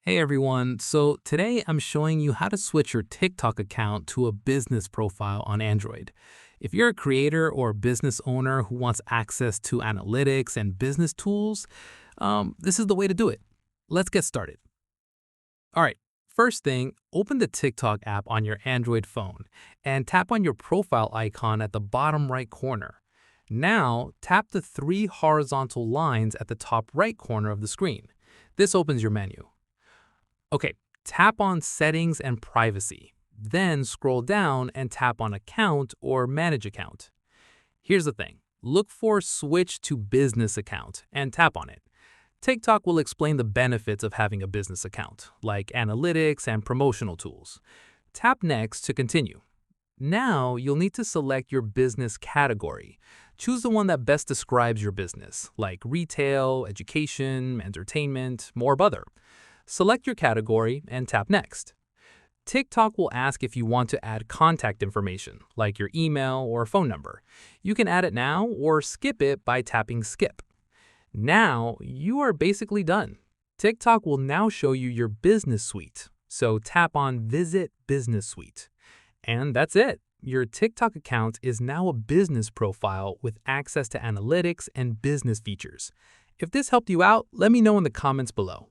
Hey everyone, so today I'm showing you how to switch your TikTok account to a business profile on Android. If you're a creator or business owner who wants access to analytics and business tools, this is the way to do it. Let's get started. All right, first thing, open the TikTok app on your Android phone and tap on your profile icon at the bottom right corner. Now, tap the three horizontal lines at the top right corner of the screen. This opens your menu. Okay, tap on Settings and Privacy. Then scroll down and tap on Account or Manage Account. Here's the thing. Look for Switch to Business Account and tap on it. TikTok will explain the benefits of having a business account, like analytics and promotional tools. Tap Next to continue. Now, you'll need to select your business category. Choose the one that best describes your business, like retail, education, entertainment, or other. Select your category and tap Next. TikTok will ask if you want to add contact information, like your email or phone number. You can add it now or skip it by tapping Skip. Now, you are basically done. TikTok will now show you your business suite, so tap on Visit Business Suite. And that's it. Your TikTok account is now a business profile with access to analytics and business features. If this helped you out, let me know in the comments below.